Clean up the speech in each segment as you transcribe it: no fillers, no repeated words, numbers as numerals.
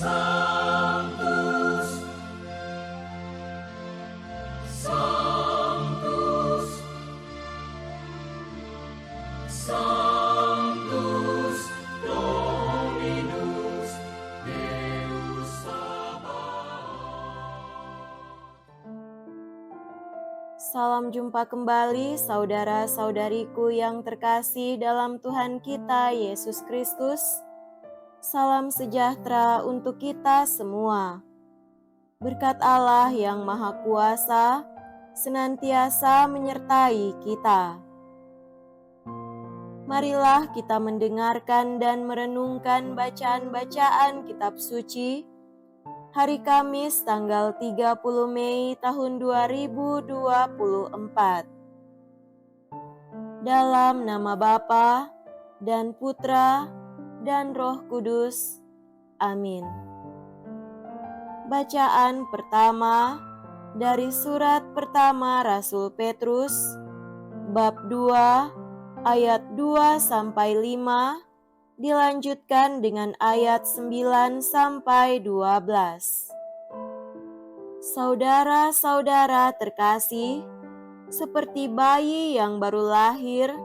Sanctus, Sanctus, Sanctus Dominus Deus Sabaoth. Salam jumpa kembali saudara-saudariku yang terkasih dalam Tuhan kita Yesus Kristus. Salam sejahtera untuk kita semua. Berkat Allah yang Maha Kuasa senantiasa menyertai kita. Marilah kita mendengarkan dan merenungkan bacaan-bacaan kitab suci hari Kamis tanggal 30 Mei tahun 2024. Dalam nama Bapa dan Putra dan Roh Kudus. Amin. Bacaan pertama dari surat pertama Rasul Petrus, bab 2, ayat 2-5, dilanjutkan dengan ayat 9-12. Saudara-saudara terkasih, seperti bayi yang baru lahir,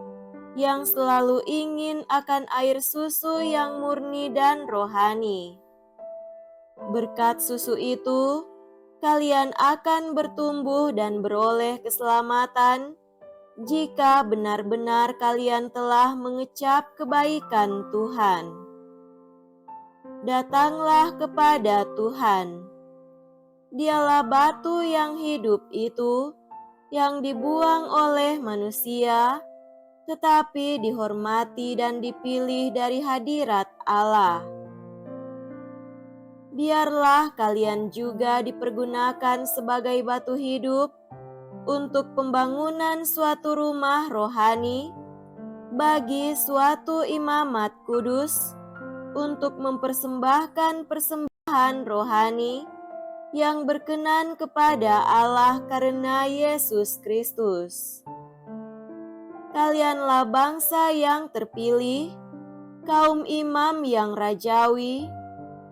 yang selalu ingin akan air susu yang murni dan rohani. Berkat susu itu, kalian akan bertumbuh dan beroleh keselamatan jika benar-benar kalian telah mengecap kebaikan Tuhan. Datanglah kepada Tuhan. Dialah batu yang hidup itu, yang dibuang oleh manusia, tetapi dihormati dan dipilih dari hadirat Allah. Biarlah kalian juga dipergunakan sebagai batu hidup untuk pembangunan suatu rumah rohani bagi suatu imamat kudus, untuk mempersembahkan persembahan rohani yang berkenan kepada Allah karena Yesus Kristus. Kalianlah bangsa yang terpilih, kaum imam yang rajawi,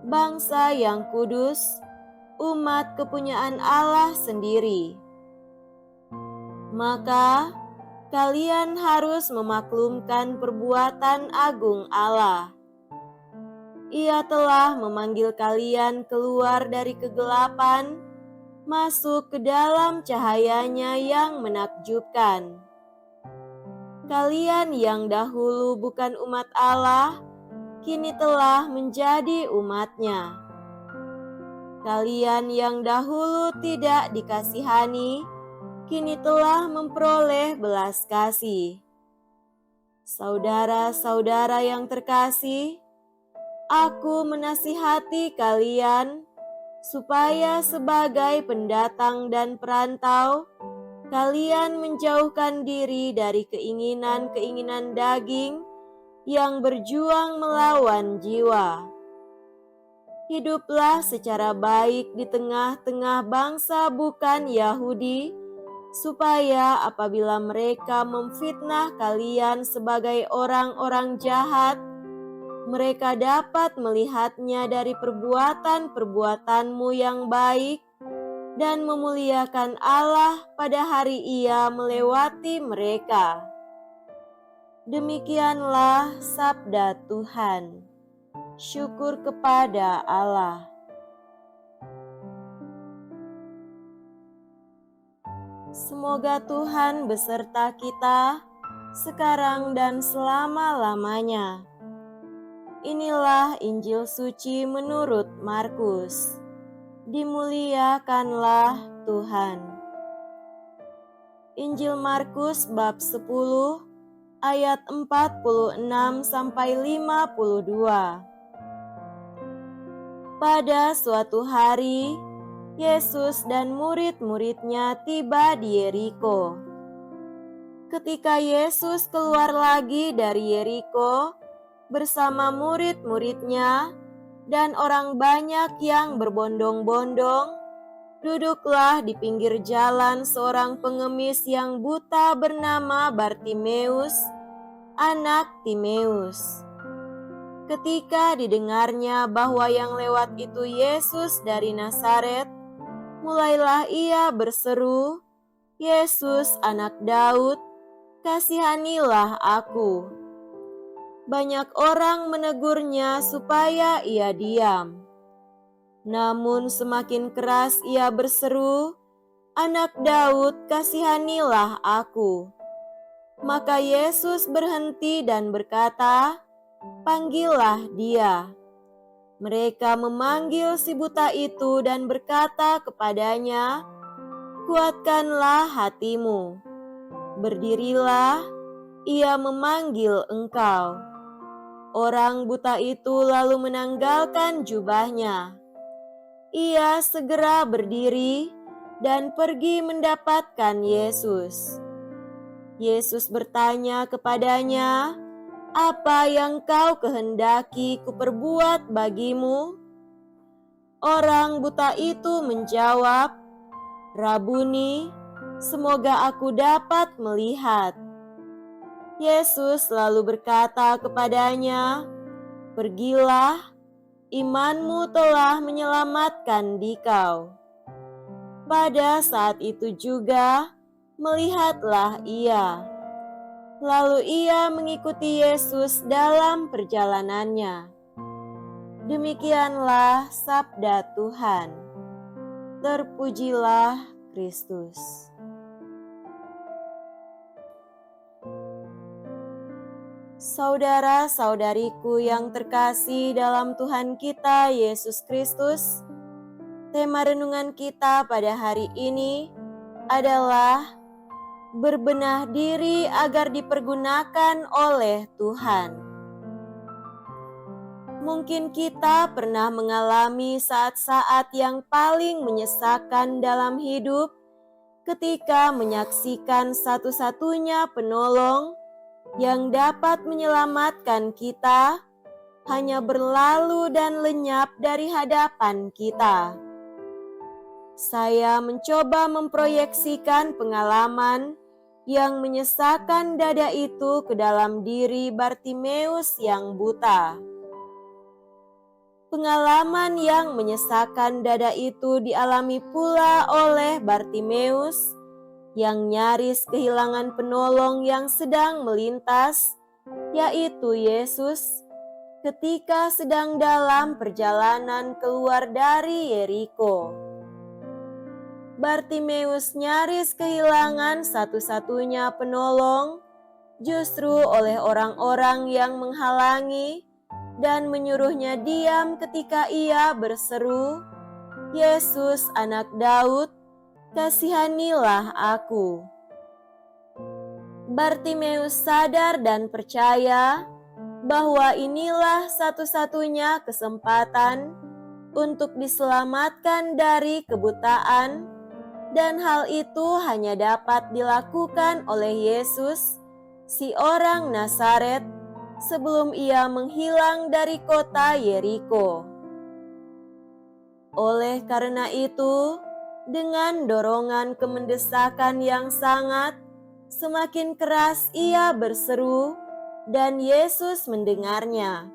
bangsa yang kudus, umat kepunyaan Allah sendiri. Maka, kalian harus memaklumkan perbuatan agung Allah. Ia telah memanggil kalian keluar dari kegelapan, masuk ke dalam cahayanya yang menakjubkan. Kalian yang dahulu bukan umat Allah, kini telah menjadi umat-Nya. Kalian yang dahulu tidak dikasihani, kini telah memperoleh belas kasih. Saudara-saudara yang terkasih, aku menasihati kalian supaya sebagai pendatang dan perantau, kalian menjauhkan diri dari keinginan-keinginan daging yang berjuang melawan jiwa. Hiduplah secara baik di tengah-tengah bangsa bukan Yahudi, supaya apabila mereka memfitnah kalian sebagai orang-orang jahat, mereka dapat melihatnya dari perbuatan-perbuatanmu yang baik dan memuliakan Allah pada hari Ia melewati mereka. Demikianlah sabda Tuhan. Syukur kepada Allah. Semoga Tuhan beserta kita sekarang dan selama-lamanya. Inilah Injil suci menurut Markus. Dimuliakanlah Tuhan. Injil Markus bab 10 ayat 46-52. Pada suatu hari, Yesus dan murid-muridnya tiba di Yeriko. Ketika Yesus keluar lagi dari Yeriko bersama murid-muridnya dan orang banyak yang berbondong-bondong, duduklah di pinggir jalan seorang pengemis yang buta bernama Bartimeus, anak Timeus. Ketika didengarnya bahwa yang lewat itu Yesus dari Nazaret, mulailah ia berseru, "Yesus, Anak Daud, kasihanilah aku." Banyak orang menegurnya supaya ia diam. Namun semakin keras ia berseru, "Anak Daud, kasihanilah aku." Maka Yesus berhenti dan berkata, "Panggillah dia." Mereka memanggil si buta itu dan berkata kepadanya, "Kuatkanlah hatimu. Berdirilah, ia memanggil engkau." Orang buta itu lalu menanggalkan jubahnya. Ia segera berdiri dan pergi mendapatkan Yesus. Yesus bertanya kepadanya, "Apa yang kau kehendaki kuperbuat bagimu?" Orang buta itu menjawab, "Rabuni, semoga aku dapat melihat." Yesus lalu berkata kepadanya, "Pergilah, imanmu telah menyelamatkan dikau." Pada saat itu juga, melihatlah ia. Lalu ia mengikuti Yesus dalam perjalanannya. Demikianlah sabda Tuhan. Terpujilah Kristus. Saudara-saudariku yang terkasih dalam Tuhan kita Yesus Kristus, tema renungan kita pada hari ini adalah berbenah diri agar dipergunakan oleh Tuhan. Mungkin kita pernah mengalami saat-saat yang paling menyesakan dalam hidup ketika menyaksikan satu-satunya penolong yang dapat menyelamatkan kita hanya berlalu dan lenyap dari hadapan kita. Saya mencoba memproyeksikan pengalaman yang menyesakan dada itu ke dalam diri Bartimeus yang buta. Pengalaman yang menyesakan dada itu dialami pula oleh Bartimeus yang nyaris kehilangan penolong yang sedang melintas, yaitu Yesus, ketika sedang dalam perjalanan keluar dari Yeriko. Bartimeus nyaris kehilangan satu-satunya penolong justru oleh orang-orang yang menghalangi dan menyuruhnya diam ketika ia berseru, "Yesus, Anak Daud, kasihanilah aku." Bartimeus sadar dan percaya bahwa inilah satu-satunya kesempatan untuk diselamatkan dari kebutaan, dan hal itu hanya dapat dilakukan oleh Yesus, si orang Nazaret, sebelum ia menghilang dari kota Yeriko. Oleh karena itu, dengan dorongan kemendesakan yang sangat, semakin keras ia berseru, dan Yesus mendengarnya.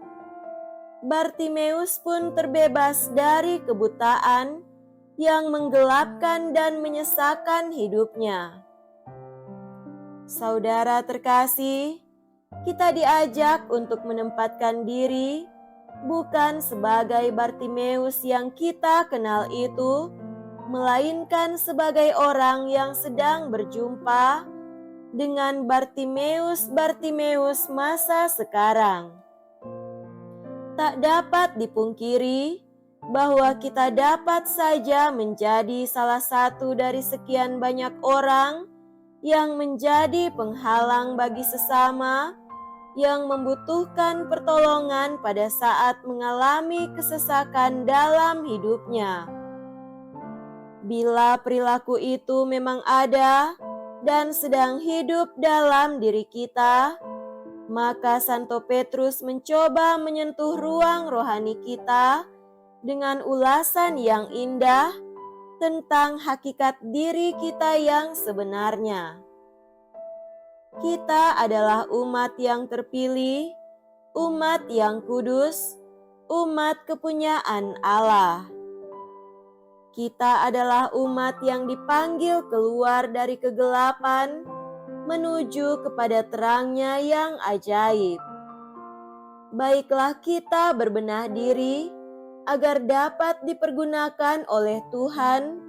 Bartimeus pun terbebas dari kebutaan yang menggelapkan dan menyesakan hidupnya. Saudara terkasih, kita diajak untuk menempatkan diri bukan sebagai Bartimeus yang kita kenal itu, melainkan sebagai orang yang sedang berjumpa dengan Bartimeus masa sekarang. Tak dapat dipungkiri bahwa kita dapat saja menjadi salah satu dari sekian banyak orang yang menjadi penghalang bagi sesama yang membutuhkan pertolongan pada saat mengalami kesesakan dalam hidupnya. Bila perilaku itu memang ada dan sedang hidup dalam diri kita, maka Santo Petrus mencoba menyentuh ruang rohani kita dengan ulasan yang indah tentang hakikat diri kita yang sebenarnya. Kita adalah umat yang terpilih umat yang kudus, umat kepunyaan Allah. Kita adalah umat yang dipanggil keluar dari kegelapan menuju kepada terangnya yang ajaib. Baiklah kita berbenah diri agar dapat dipergunakan oleh Tuhan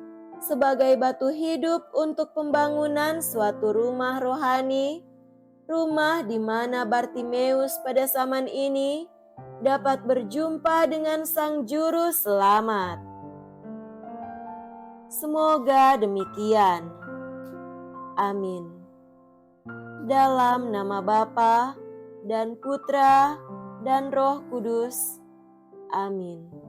sebagai batu hidup untuk pembangunan suatu rumah rohani, rumah di mana Bartimeus pada zaman ini dapat berjumpa dengan Sang Juru Selamat. Semoga demikian. Amin. Dalam nama Bapa dan Putra dan Roh Kudus. Amin.